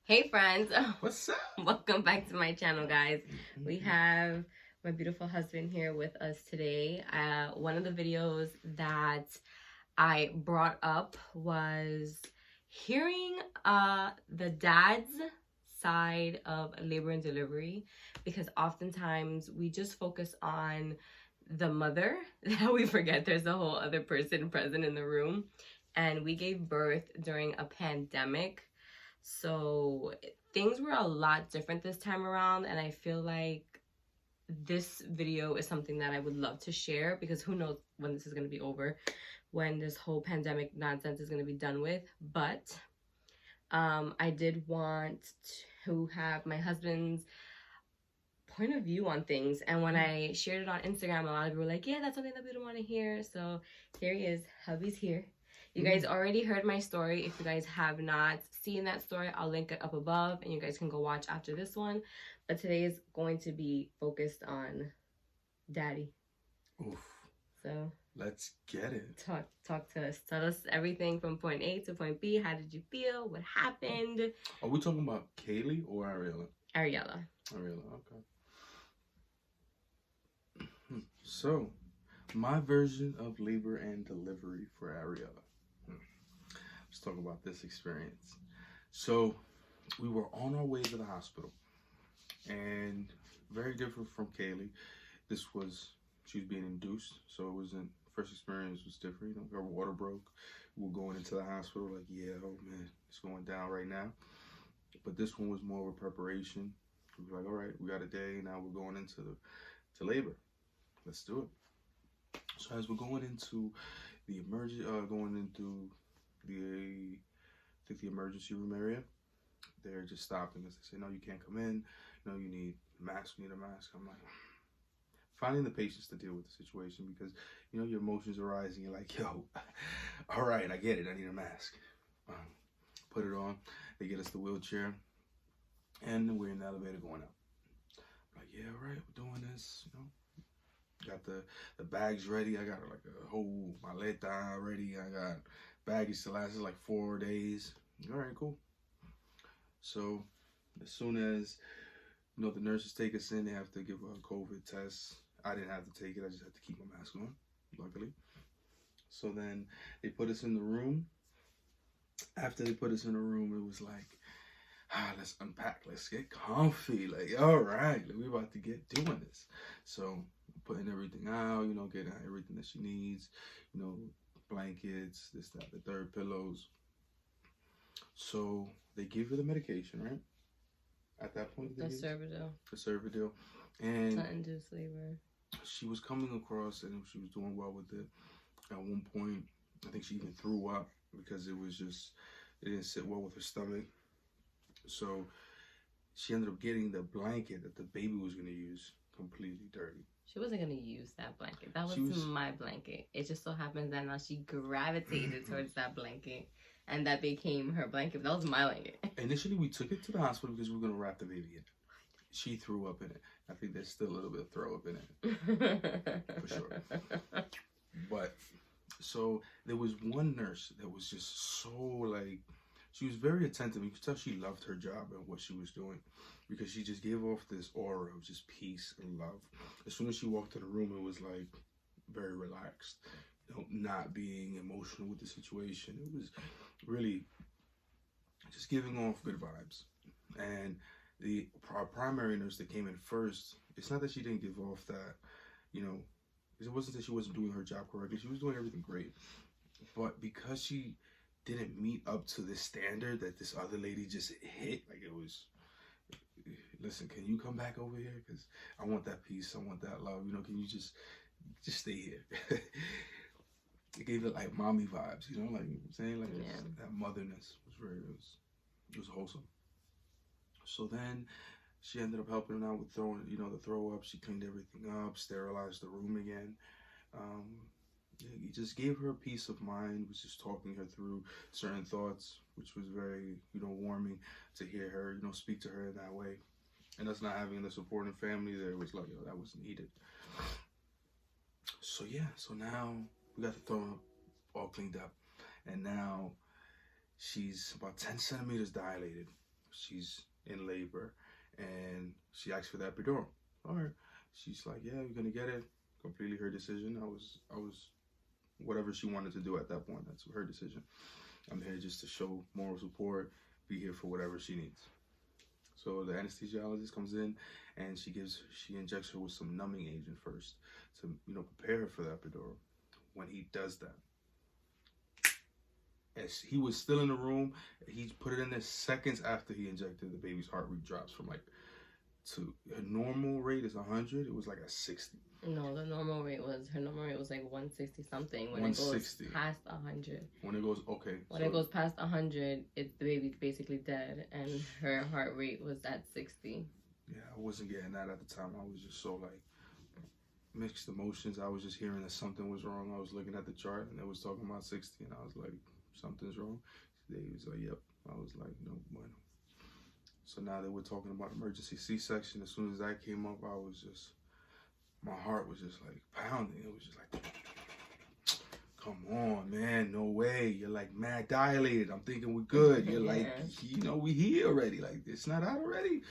Hey friends, What's up? welcome back to my channel, guys. We have my beautiful husband here with us today. One of the videos that I brought up was hearing the dad's side of labor and delivery, because oftentimes we just focus on the mother that we forget there's a whole other person present in the room. And we gave birth during a pandemic, so things were a lot different this time around, and I feel like this video is something that I would love to share, because who knows when this is going to be over, when this whole pandemic nonsense is going to be done with. But I did want to have my husband's point of view on things, and when I shared it on Instagram, a lot of people were like, yeah, that's something that we don't want to hear. So here he is. Hubby's here. You guys already heard my story. If you guys have not seen that story, I'll link it up above and you guys can go watch after this one. But today is going to be focused on daddy. Oof. So let's get it. Talk to us. Tell us everything from point A to point B. How did you feel? What happened? Are we talking about Kaylee or Ariella? Ariella. Ariella, okay. So, my version of labor and delivery for Ariella. Let's talk about this experience. So, we were on our way to the hospital, and very different from Kaylee. She was being induced, so it wasn't, first experience was different. You know, her water broke. We were going into the hospital like, yeah, oh man, it's going down right now. But this one was more of a preparation. We were like, all right, we got a day, now we're going into labor. Let's do it. So as we're going into the emergency emergency room area, they're just stopping us. They say, no, you can't come in. No, you need a mask. You need a mask. I'm like, finding the patience to deal with the situation, because you know your emotions are rising. You're like, yo, all right, I get it. I need a mask. Put it on. They get us the wheelchair, and we're in the elevator going up. I'm like, yeah, all right, we're doing this. You know, got the bags ready. I got like a whole maleta ready. I got baggage to last us like 4 days. All right, cool. So as soon as the nurses take us in, they have to give a COVID test. I didn't have to take it. I just had to keep my mask on, luckily. So then they put us in the room. After they put us in the room, it was like, let's unpack. Let's get comfy. Like, all right, like, we're about to get doing this. So putting everything out, getting out everything that she needs, blankets, this, that, the third, pillows. So they give her the medication, right? At that point, the Cervidil. The Cervidil. And to induce labor. She was coming across and she was doing well with it. At one point, I think she even threw up because it didn't sit well with her stomach. So she ended up getting the blanket that the baby was going to use completely dirty. She wasn't going to use that blanket. That was my blanket. It just so happens that now she gravitated towards that blanket, and that became her blanket. That was my blanket. Initially, we took it to the hospital because we were going to wrap the baby in it. She threw up in it. I think there's still a little bit of throw up in it. For sure. But, so there was one nurse that was just so like, she was very attentive. You could tell she loved her job and what she was doing, because she just gave off this aura of just peace and love. As soon as she walked in the room, it was like very relaxed, not being emotional with the situation. It was really just giving off good vibes. And our primary nurse that came in first, it's not that she didn't give off that, it wasn't that she wasn't doing her job correctly. She was doing everything great. But because she didn't meet up to the standard that this other lady just hit, like it was, listen, can you come back over here? Because I want that peace. I want that love. Can you just stay here? It gave it like mommy vibes, like I'm saying, like that motherness it was wholesome. So then she ended up helping out with throwing, the throw up. She cleaned everything up, sterilized the room again. He just gave her peace of mind, was just talking her through certain thoughts, which was very, warming to hear her, speak to her in that way. And us not having the supporting family there was like, that was needed. So yeah, so now we got the throw up all cleaned up. And now she's about 10 centimeters dilated. she's in labor, and she asked for the epidural. All right. She's like, yeah, you're gonna get it. Completely her decision. I was whatever she wanted to do at that point. That's her decision. I'm here just to show moral support, be here for whatever she needs. So the anesthesiologist comes in, and she injects her with some numbing agent first to, prepare her for the epidural. When he does that, as he was still in the room, he put it in there seconds after he injected. The baby's heart rate drops from like, to her normal rate is 100. It was like a 60. No, her normal rate was like 160 something. When 160. It goes past 100. When it goes, okay. When it goes past 100, the baby's basically dead, and her heart rate was at 60. Yeah, I wasn't getting that at the time. I was just so like mixed emotions. I was just hearing that something was wrong. I was looking at the chart, and it was talking about 60, and I was like, something's wrong. They was like, yep. I was like, no, bueno. So now that we're talking about emergency C-section, as soon as that came up, I was just, my heart was just like pounding. It was just like, come on, man, no way. You're like mad dilated. I'm thinking we're good. You're like, we here already. Like, it's not out already.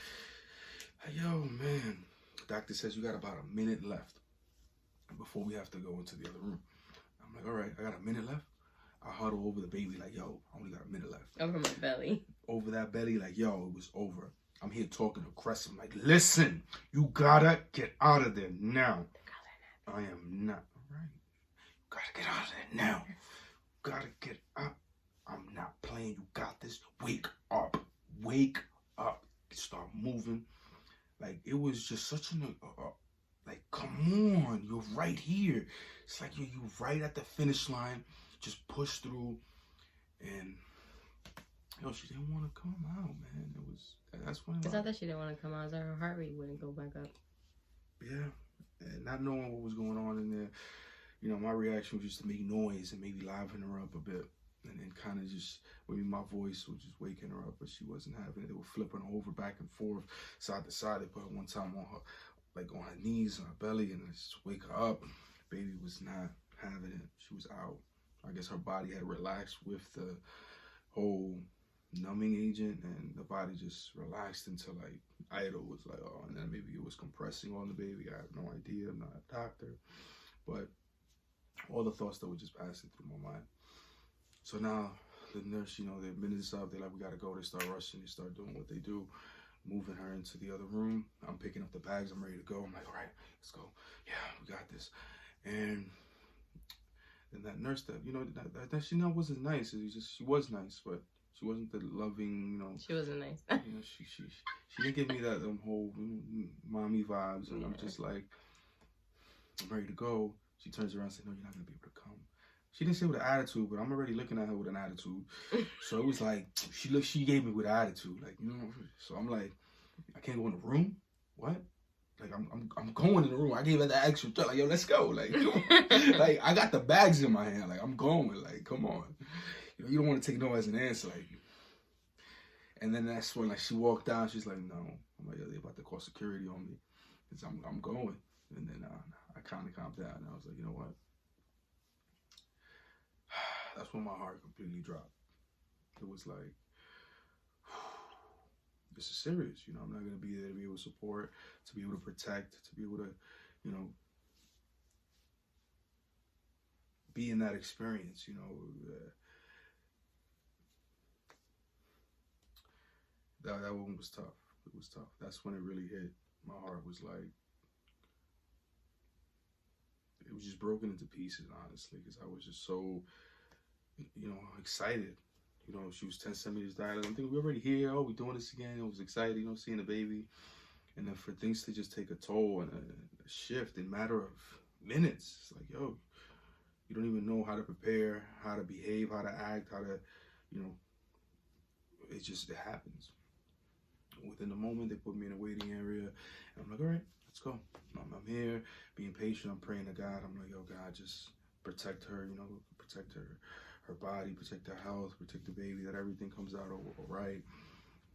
Like, yo, man. The doctor says you got about a minute left before we have to go into the other room. I'm like, all right, I got a minute left. I huddle over the baby like, yo, I only got a minute left. Over my belly. Over that belly, like, yo, it was over. I'm here talking to Cress. I'm like, listen, you gotta get out of there now. I am not. All right. You gotta get out of there now. You gotta get up. I'm not playing. You got this. Wake up. Wake up. Start moving. Like, it was just such an, like, come on. You're right here. It's like you're right at the finish line. Just push through. And, yo, she didn't want to come out, man. That's when. It's not that she didn't want to come out. It's that her heart rate wouldn't go back up. Yeah. And not knowing what was going on in there, my reaction was just to make noise and maybe liven her up a bit. And then kind of just, maybe my voice was just waking her up, but she wasn't having it. They were flipping her over back and forth, side to side. They put her one time on her knees, on her belly, and just wake her up. Baby was not having it. She was out. I guess her body had relaxed with the whole numbing agent, and the body just relaxed until like idle was like, oh, and then maybe it was compressing on the baby. I have no idea. I'm not a doctor, but all the thoughts that were just passing through my mind. So now the nurse, the minutes up, they're like, we gotta go. They start rushing. They start doing what they do, moving her into the other room. I'm picking up the bags. I'm ready to go. I'm like, all right, let's go. Yeah, we got this. And then that nurse that she wasn't nice. She was nice, but she wasn't the loving, She wasn't nice. She didn't give me that whole mommy vibes. And I'm just like, I'm ready to go. She turns around and says, no, you're not gonna be able to come. She didn't say with an attitude, but I'm already looking at her with an attitude. So it was like, she gave me with an attitude, like, so I'm like, I can't go in the room? What? Like, I'm going in the room. I gave her the extra threat, like, yo, let's go. Like, like, I got the bags in my hand. Like, I'm going. Like, come on. You don't want to take no as an answer. Like, and then that's when, like, she walked down. She's like, no. I'm like, yo, they about to call security on me. Because I'm going. And then I kind of calmed down. And I was like, you know what? That's when my heart completely dropped. It was like, this is serious. I'm not going to be there to be able to support, to be able to protect, to be able to, be in that experience, that one was tough. It was tough. That's when it really hit. My heart was like, it was just broken into pieces, honestly, because I was just so, excited. She was 10 centimeters dilated. I'm thinking, we're already here. Oh, we're doing this again. I was excited, seeing the baby. And then for things to just take a toll and a shift in a matter of minutes, it's like, yo, you don't even know how to prepare, how to behave, how to act, how to, it happens. Within the moment, they put me in a waiting area. And I'm like, all right, let's go. I'm here, being patient. I'm praying to God. I'm like, yo, God, just protect her, protect her body, protect her health, protect the baby, that everything comes out all right.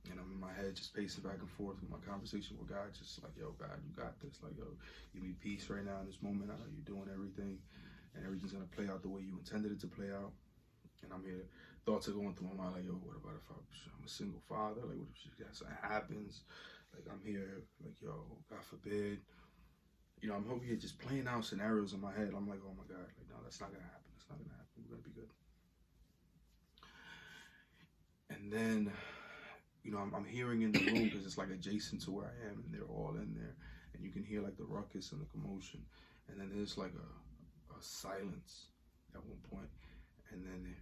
And I'm in my head just pacing back and forth with my conversation with God, just like, yo, God, you got this. Like, yo, give me peace right now in this moment. I know you're doing everything, and everything's going to play out the way you intended it to play out. And I'm here thoughts are going through my mind, like, yo, what about if I'm a single father? Like, what if something happens? Like, I'm here, like, yo, God forbid. You know, I'm hoping you're just playing out scenarios in my head. I'm like, oh my God, like, no, that's not gonna happen. That's not gonna happen. We're gonna be good. And then, you know, I'm hearing in the room because it's like adjacent to where I am, and they're all in there, and you can hear like the ruckus and the commotion, and then there's like a silence at one point, and then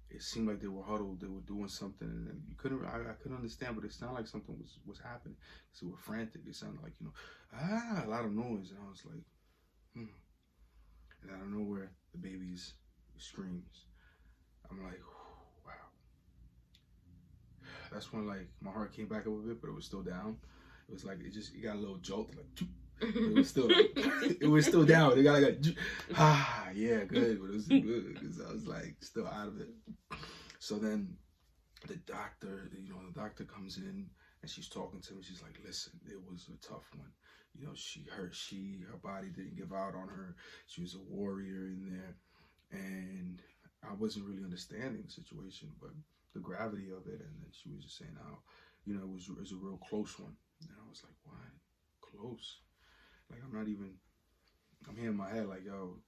it seemed like they were huddled, they were doing something, and then I couldn't understand, but it sounded like something was happening. So they were frantic. It sounded like, you know, a lot of noise, and I was like, and out of nowhere, the baby's screams. I'm like, wow. That's when like my heart came back up a bit, but it was still down. It was like it got a little jolt, like it was still like, it was still down. It got like yeah, good, but it was good because I was like still out of it. So then the doctor comes in and she's talking to me. She's like, listen, it was a tough one. You know, her body didn't give out on her. She was a warrior in there, and I wasn't really understanding the situation, but the gravity of it. And then she was just saying how, you know, it was a real close one. And I was like, what? Close? Like, I'm here in my head like, yo,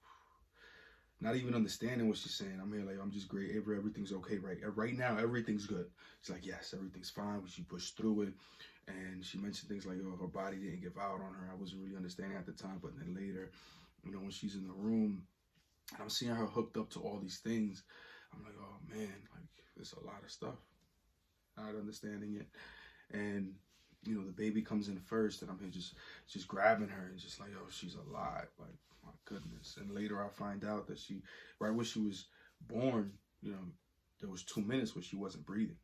not even understanding what she's saying. I'm here like, I'm just great. Everything's okay right now. Everything's good. She's like, yes, everything's fine. She pushed through it. And she mentioned things like, oh, her body didn't give out on her. I wasn't really understanding at the time. But then later, you know, when she's in the room, and I'm seeing her hooked up to all these things, I'm like, oh, man, like, there's a lot of stuff. Not understanding it. And, you know, the baby comes in first, and I'm here just grabbing her and just like, oh, she's alive. Like, my goodness. And later I find out that right when she was born, you know, there was 2 minutes where she wasn't breathing.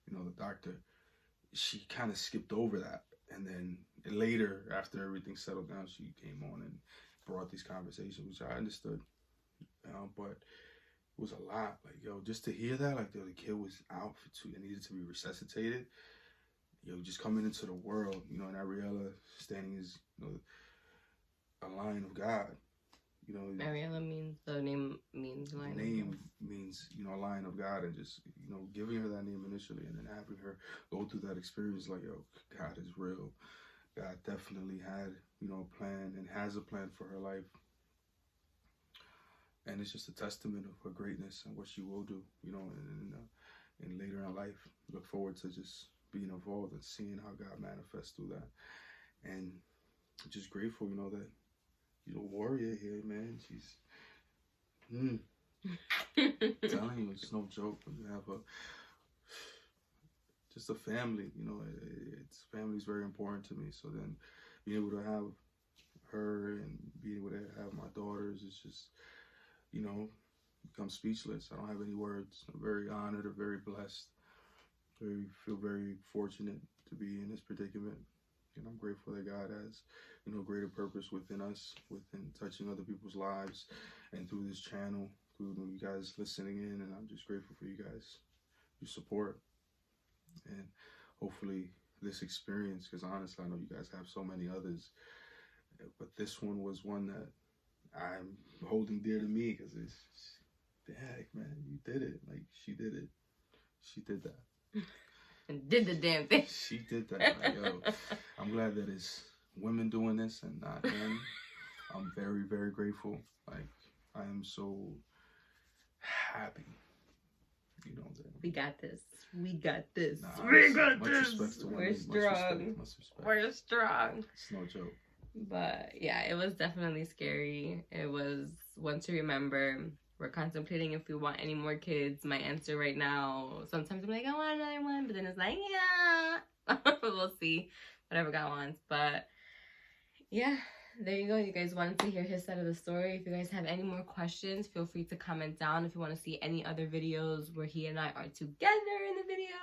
You know, the doctor, she kind of skipped over that. And then later, after everything settled down, she came on and brought these conversations, which I understood. But it was a lot. Like, yo, just to hear that, like, the kid was out and needed to be resuscitated. Yo, just coming into the world, you know, and Ariella standing as, you know, a lion of God. You know, Ariella means, the name means lion. The name means, you know, a lion of God, and just, you know, giving her that name initially and then having her go through that experience, like, yo, God is real. God definitely had, you know, a plan and has a plan for her life. And it's just a testament of her greatness and what she will do, you know, and later in life. Look forward to just being involved and seeing how God manifests through that. And I'm just grateful, you know, that, you know, warrior here, man. She's, telling you, it's no joke when you have just a family, you know, family is very important to me. So then being able to have her and being able to have my daughters is just, you know, become speechless. I don't have any words. I'm very honored or very blessed. Feel very fortunate to be in this predicament. And I'm grateful that God has, you know, greater purpose within us, within touching other people's lives, and through this channel, through you guys listening in. And I'm just grateful for you guys, your support, and hopefully this experience, because honestly, I know you guys have so many others, but this one was one that I'm holding dear to me, because it's, heck, man, you did it. Like, she did it. She did that. And did the damn thing. She did that. Like, yo, I'm glad that it's women doing this and not men. I'm very, very grateful. Like, I am so happy. You know that. We got this. We got this. Nah, we got much this. Respect to We're women. strong. Much respect. We're strong. It's no joke. But yeah, it was definitely scary. It was one to remember. We're contemplating if we want any more kids. My answer right now, sometimes I'm like, I want another one, but then it's like, yeah. We'll see. Whatever God wants. But yeah, there you go. You guys wanted to hear his side of the story. If you guys have any more questions, feel free to comment down. If you want to see any other videos where he and I are together in the video,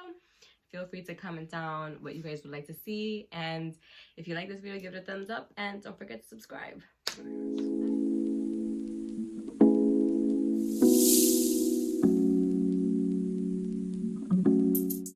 feel free to comment down what you guys would like to see. And if you like this video, give it a thumbs up. And don't forget to subscribe.